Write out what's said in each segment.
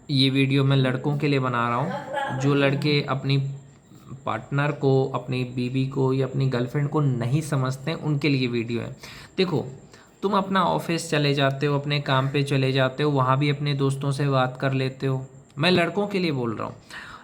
ये वीडियो मैं लड़कों के लिए बना रहा हूँ। जो लड़के अपनी पार्टनर को, अपनी बीवी को या अपनी गर्लफ्रेंड को नहीं समझते हैं, उनके लिए वीडियो है। देखो, तुम अपना ऑफिस चले जाते हो, अपने काम पे चले जाते हो, वहाँ भी अपने दोस्तों से बात कर लेते हो। मैं लड़कों के लिए बोल रहा हूँ।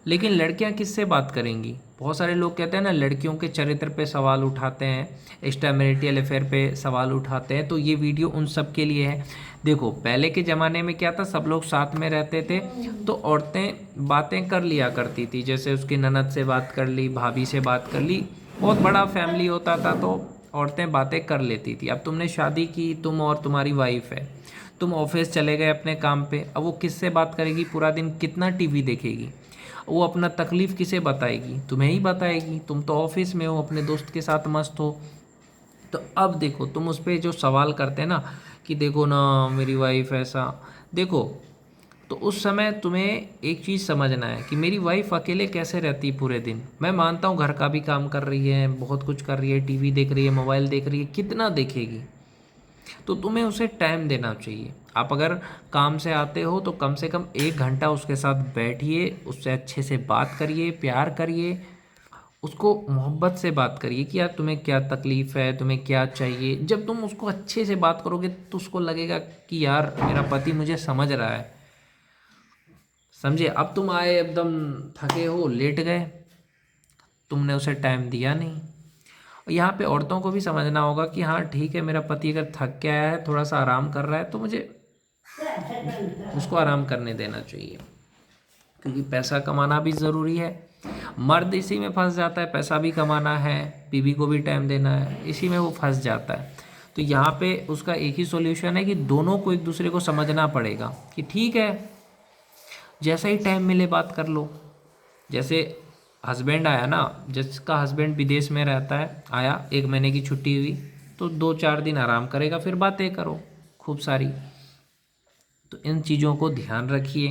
लेकिन लड़कियां किससे बात करेंगी? बहुत सारे लोग कहते हैं ना, लड़कियों के चरित्र पे सवाल उठाते हैं, एक्स्ट्रा मैरिटल अफेयर पे सवाल उठाते हैं। तो ये वीडियो उन सब के लिए है। देखो, पहले के ज़माने में क्या था, सब लोग साथ में रहते थे तो औरतें बातें कर लिया करती थी। जैसे उसकी ननद से बात कर ली, भाभी से बात कर ली, बहुत बड़ा फैमिली होता था तो औरतें बातें कर लेती थी। अब तुमने शादी की, तुम और तुम्हारी वाइफ है, तुम ऑफिस चले गए अपने काम पे, अब वो किससे बात करेगी? पूरा दिन कितना टीवी देखेगी? वो अपना तकलीफ़ किसे बताएगी? तुम्हें ही बताएगी। तुम तो ऑफिस में हो, अपने दोस्त के साथ मस्त हो। तो अब देखो, तुम उस पर जो सवाल करते हैं ना कि देखो ना मेरी वाइफ ऐसा, देखो, तो उस समय तुम्हें एक चीज़ समझना है कि मेरी वाइफ अकेले कैसे रहती है पूरे दिन। मैं मानता हूँ घर का भी काम कर रही है, बहुत कुछ कर रही है, टीवी देख रही है, मोबाइल देख रही है, कितना देखेगी? तो तुम्हें उसे टाइम देना चाहिए। आप अगर काम से आते हो तो कम से कम 1 घंटा उसके साथ बैठिए, उससे अच्छे से बात करिए, प्यार करिए, उसको मोहब्बत से बात करिए कि यार तुम्हें क्या तकलीफ़ है, तुम्हें क्या चाहिए। जब तुम उसको अच्छे से बात करोगे तो उसको लगेगा कि यार मेरा पति मुझे समझ रहा है। समझे? अब तुम आए एकदम थके हो, लेट गए, तुमने उसे टाइम दिया नहीं। और यहाँ पे औरतों को भी समझना होगा कि हाँ ठीक है, मेरा पति अगर थक के आया है, थोड़ा सा आराम कर रहा है, तो मुझे उसको आराम करने देना चाहिए। क्योंकि पैसा कमाना भी ज़रूरी है। मर्द इसी में फंस जाता है, पैसा भी कमाना है, बीवी को भी टाइम देना है, इसी में वो फंस जाता है। तो यहाँ पे उसका एक ही सॉल्यूशन है कि दोनों को एक दूसरे को समझना पड़ेगा कि ठीक है, जैसा ही टाइम मिले बात कर लो। जैसे हस्बैंड आया ना, जिसका हस्बैंड विदेश में रहता है, आया 1 महीने की छुट्टी हुई तो 2-4 दिन आराम करेगा, फिर बातें करो खूब सारी। तो इन चीज़ों को ध्यान रखिए।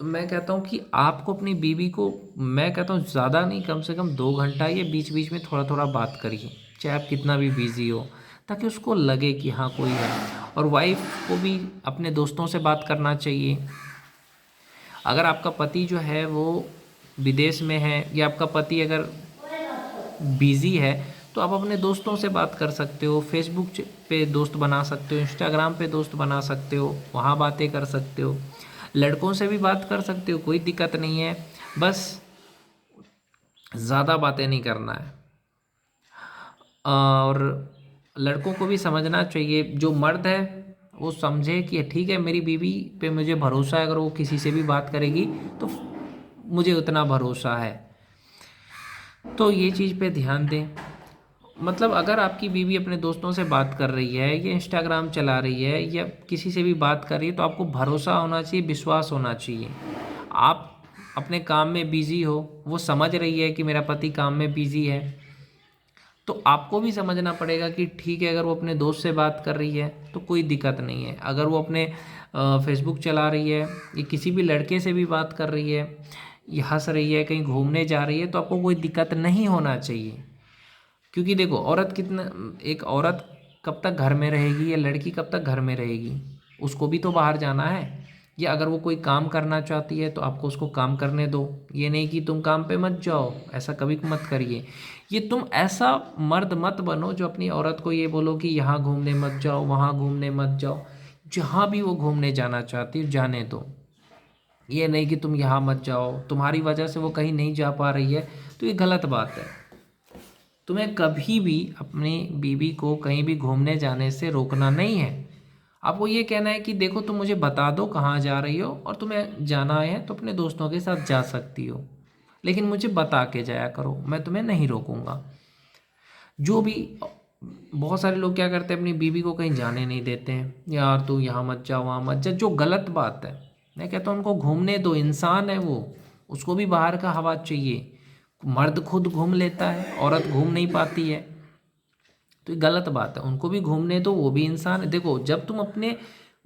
तो मैं कहता हूँ कि आपको अपनी बीवी को, मैं कहता हूँ ज़्यादा नहीं, कम से कम 2 घंटा ये बीच बीच में थोड़ा थोड़ा बात करिए, चाहे आप कितना भी बिजी हो, ताकि उसको लगे कि हाँ कोई है। और वाइफ को भी अपने दोस्तों से बात करना चाहिए। अगर आपका पति जो है वो विदेश में है, या आपका पति अगर बिज़ी है, तो आप अपने दोस्तों से बात कर सकते हो। फेसबुक पे दोस्त बना सकते हो, इंस्टाग्राम पे दोस्त बना सकते हो, वहाँ बातें कर सकते हो। लड़कों से भी बात कर सकते हो, कोई दिक्कत नहीं है। बस ज़्यादा बातें नहीं करना है। और लड़कों को भी समझना चाहिए, जो मर्द है वो समझे कि ठीक है, मेरी बीवी पे मुझे भरोसा है, अगर वो किसी से भी बात करेगी तो मुझे उतना भरोसा है। तो ये चीज़ पे ध्यान दें। मतलब अगर आपकी बीवी अपने दोस्तों से बात कर रही है, या इंस्टाग्राम चला रही है, या किसी से भी बात कर रही है, तो आपको भरोसा होना चाहिए, विश्वास होना चाहिए। आप अपने काम में बिज़ी हो, वो समझ रही है कि मेरा पति काम में बिज़ी है, तो आपको भी समझना पड़ेगा कि ठीक है, अगर वो अपने दोस्त से बात कर रही है तो कोई दिक्कत नहीं है। अगर वो अपने फेसबुक चला रही है, या किसी भी लड़के से भी बात कर रही है, या हंस रही है, कहीं घूमने जा रही है, तो आपको कोई दिक्कत नहीं होना चाहिए। क्योंकि देखो, औरत कितना, एक औरत कब तक घर में रहेगी, या लड़की कब तक घर में रहेगी? उसको भी तो बाहर जाना है। या अगर वो कोई काम करना चाहती है तो आपको उसको काम करने दो। ये नहीं कि तुम काम पे मत जाओ, ऐसा कभी मत करिए। ये तुम ऐसा मर्द मत बनो जो अपनी औरत को ये बोलो कि यहाँ घूमने मत जाओ, वहाँ घूमने मत जाओ। जहाँ भी वो घूमने जाना चाहती है जाने दो। ये नहीं कि तुम यहाँ मत जाओ, तुम्हारी वजह से वो कहीं नहीं जा पा रही है, तो ये गलत बात है। तुम्हें कभी भी अपनी बीवी को कहीं भी घूमने जाने से रोकना नहीं है। आपको ये कहना है कि देखो, तुम मुझे बता दो कहाँ जा रही हो, और तुम्हें जाना है तो अपने दोस्तों के साथ जा सकती हो, लेकिन मुझे बता के जाया करो, मैं तुम्हें नहीं रोकूंगा। जो भी, बहुत सारे लोग क्या करते हैं, अपनी बीवी को कहीं जाने नहीं देते हैं, यार तू यहाँ मत जा, वहाँ मत जा, जो गलत बात है। मैं कहता हूँ उनको घूमने दो, इंसान है वो, उसको भी बाहर का हवा चाहिए। मर्द खुद घूम लेता है, औरत घूम नहीं पाती है, तो ये गलत बात है। उनको भी घूमने दो, वो भी इंसान है। देखो, जब तुम अपने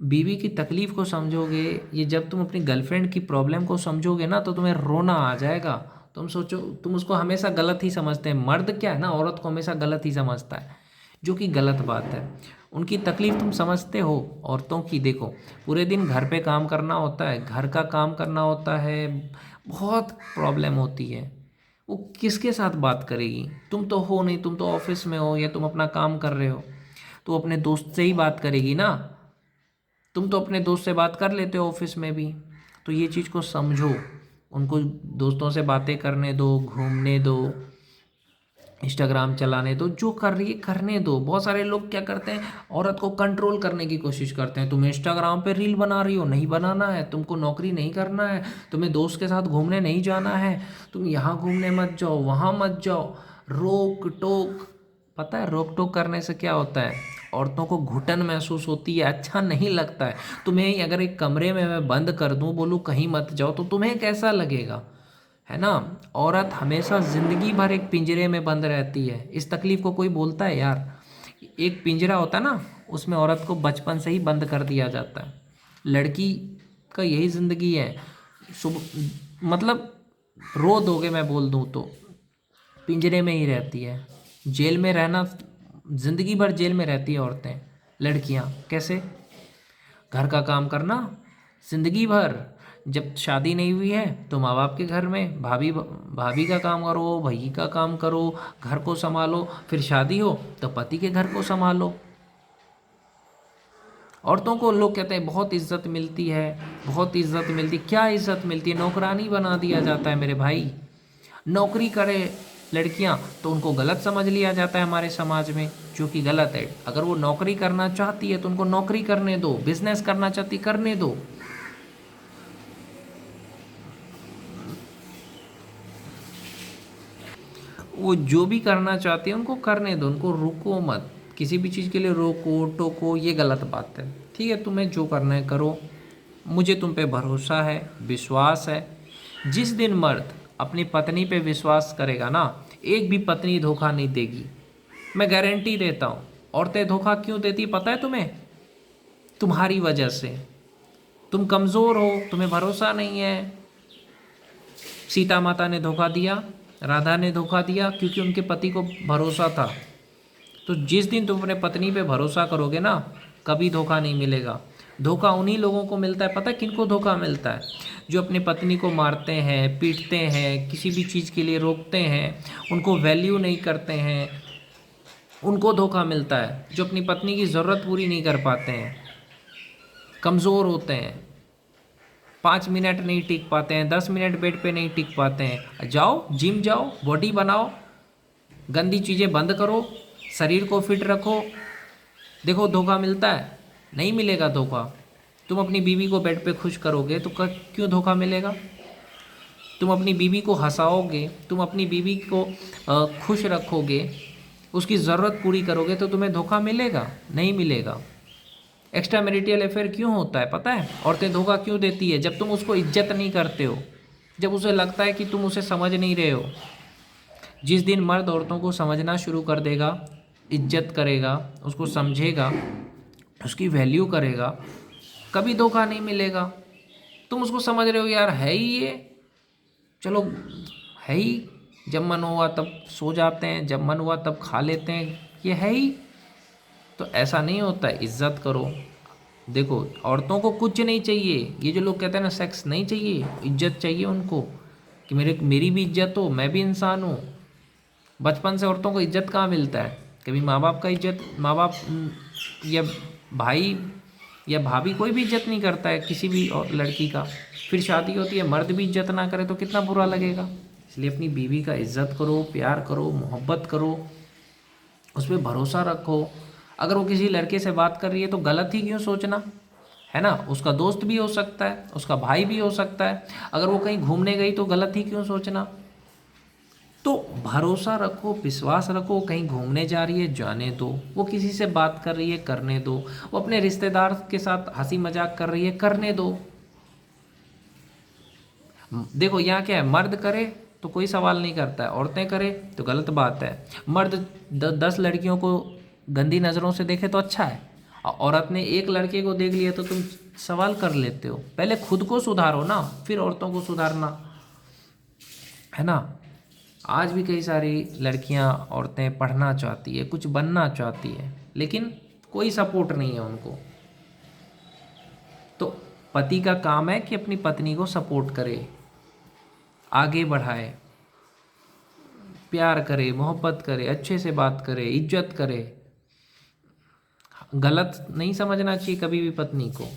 बीवी की तकलीफ़ को समझोगे, ये जब तुम अपनी गर्लफ्रेंड की प्रॉब्लम को समझोगे ना, तो तुम्हें रोना आ जाएगा। तुम सोचो, तुम उसको हमेशा गलत ही समझते हैं। मर्द क्या है ना, औरत को हमेशा गलत ही समझता है। जो कि गलत बात है। उनकी तकलीफ़ तुम समझते हो औरतों की। देखो पूरे दिन घर पे काम करना होता है, घर का काम करना होता है, बहुत प्रॉब्लम होती है। वो किसके साथ बात करेगी? तुम तो हो नहीं, तुम तो ऑफिस में हो या तुम अपना काम कर रहे हो, तो अपने दोस्त से ही बात करेगी ना। तुम तो अपने दोस्त से बात कर लेते हो ऑफिस में भी। तो ये चीज़ को समझो, उनको दोस्तों से बातें करने दो, घूमने दो, इंस्टाग्राम चलाने दो, जो कर रही है करने दो। बहुत सारे लोग क्या करते हैं, औरत को कंट्रोल करने की कोशिश करते हैं। तुम इंस्टाग्राम पे रील बना रही हो, नहीं बनाना है, तुमको नौकरी नहीं करना है, तुम्हें दोस्त के साथ घूमने नहीं जाना है, तुम यहाँ घूमने मत जाओ, वहाँ मत जाओ। रोक टोक, पता है रोक टोक करने से क्या होता है? औरतों को घुटन महसूस होती है, अच्छा नहीं लगता है। तुम्हें अगर एक कमरे में मैं बंद कर दूं, बोलूँ कहीं मत जाओ, तो तुम्हें कैसा लगेगा? है ना। औरत हमेशा ज़िंदगी भर एक पिंजरे में बंद रहती है। इस तकलीफ़ को कोई बोलता है यार? एक पिंजरा होता है ना, उसमें औरत को बचपन से ही बंद कर दिया जाता है। लड़की का यही ज़िंदगी है। सुबह मतलब रो दोगे मैं बोल दूँ तो, पिंजरे में ही रहती है। जेल में रहना, ज़िंदगी भर जेल में रहती है औरतें, लड़कियां। कैसे? घर का काम करना जिंदगी भर। जब शादी नहीं हुई है तो माँ बाप के घर में भाभी भाभी का काम करो, भाई का काम करो, घर को संभालो। फिर शादी हो तो पति के घर को संभालो। औरतों को लोग कहते हैं बहुत इज्जत मिलती है, बहुत इज्जत मिलती। क्या इज्जत मिलती है? नौकरानी बना दिया जाता है मेरे भाई। नौकरी करे लड़कियां तो उनको गलत समझ लिया जाता है हमारे समाज में, जो कि गलत है। अगर वो नौकरी करना चाहती है तो उनको नौकरी करने दो, बिजनेस करना चाहती करने दो। वो जो भी करना चाहते हैं उनको करने दो, उनको रोको मत। किसी भी चीज़ के लिए रोको टोको, ये गलत बात है। ठीक है, तुम्हें जो करना है करो, मुझे तुम पे भरोसा है, विश्वास है। जिस दिन मर्द अपनी पत्नी पे विश्वास करेगा ना, एक भी पत्नी धोखा नहीं देगी, मैं गारंटी देता हूँ। औरतें धोखा क्यों देती पता है तुम्हें? तुम्हारी वजह से। तुम कमज़ोर हो, तुम्हें भरोसा नहीं है। सीता माता ने धोखा दिया, राधा ने धोखा दिया, क्योंकि उनके पति को भरोसा था। तो जिस दिन तुम अपने पत्नी पे भरोसा करोगे ना, कभी धोखा नहीं मिलेगा। धोखा उन्हीं लोगों को मिलता है, पता है किनको धोखा मिलता है? जो अपनी पत्नी को मारते हैं, पीटते हैं, किसी भी चीज़ के लिए रोकते हैं, उनको वैल्यू नहीं करते हैं, उनको धोखा मिलता है। जो अपनी पत्नी की ज़रूरत पूरी नहीं कर पाते हैं, कमज़ोर होते हैं, 5 मिनट नहीं टिक पाते हैं, 10 मिनट बेड पे नहीं टिक पाते हैं। जाओ जिम जाओ, बॉडी बनाओ, गंदी चीज़ें बंद करो, शरीर को फिट रखो। देखो धोखा मिलता है? नहीं मिलेगा धोखा। तुम अपनी बीवी को बेड पे खुश करोगे तो क्यों धोखा मिलेगा? तुम अपनी बीवी को हंसाओगे, तुम अपनी बीवी को खुश रखोगे, उसकी ज़रूरत पूरी करोगे, तो तुम्हें धोखा मिलेगा? नहीं मिलेगा। एक्स्ट्रा मैरिटल अफेयर क्यों होता है पता है? औरतें धोखा क्यों देती है? जब तुम उसको इज्जत नहीं करते हो, जब उसे लगता है कि तुम उसे समझ नहीं रहे हो। जिस दिन मर्द औरतों को समझना शुरू कर देगा, इज्जत करेगा, उसको समझेगा, उसकी वैल्यू करेगा, कभी धोखा नहीं मिलेगा। तुम उसको समझ रहे हो यार, है ही ये, चलो है ही, जब मन हुआ तब सो जाते हैं, जब मन हुआ तब खा लेते हैं, ये है ही। तो ऐसा नहीं होता है, इज्जत करो। देखो औरतों को कुछ नहीं चाहिए। ये जो लोग कहते हैं ना सेक्स नहीं चाहिए, इज्जत चाहिए उनको, कि मेरी भी इज्जत हो, मैं भी इंसान हूँ। बचपन से औरतों को इज्जत कहाँ मिलता है? कभी माँ बाप का इज्जत, माँ बाप या भाई या भाभी कोई भी इज्जत नहीं करता है किसी भी लड़की का। फिर शादी होती है, मर्द भी इज्जत ना करे तो कितना बुरा लगेगा। इसलिए अपनी बीवी का इज्जत करो, प्यार करो, मोहब्बत करो, उस पर भरोसा रखो। अगर वो किसी लड़के से बात कर रही है तो गलत ही क्यों सोचना, है ना। उसका दोस्त भी हो सकता है, उसका भाई भी हो सकता है। अगर वो कहीं घूमने गई तो गलत ही क्यों सोचना। तो भरोसा रखो, विश्वास रखो। कहीं घूमने जा रही है, जाने दो। वो किसी से बात कर रही है, करने दो। वो अपने रिश्तेदार के साथ हंसी मजाक कर रही है, करने दो। देखो यहाँ क्या है, मर्द करे तो कोई सवाल नहीं करता है, औरतें करे तो गलत बात है। मर्द 10 लड़कियों को गंदी नज़रों से देखे तो अच्छा है, और औरत ने एक लड़के को देख लिया तो तुम सवाल कर लेते हो। पहले खुद को सुधारो ना, फिर औरतों को सुधारना, है ना। आज भी कई सारी लड़कियां, औरतें पढ़ना चाहती है, कुछ बनना चाहती है, लेकिन कोई सपोर्ट नहीं है उनको। तो पति का काम है कि अपनी पत्नी को सपोर्ट करे, आगे बढ़ाए, प्यार करे, मोहब्बत करे, अच्छे से बात करे, इज्जत करे। गलत नहीं समझना चाहिए कभी भी पत्नी को।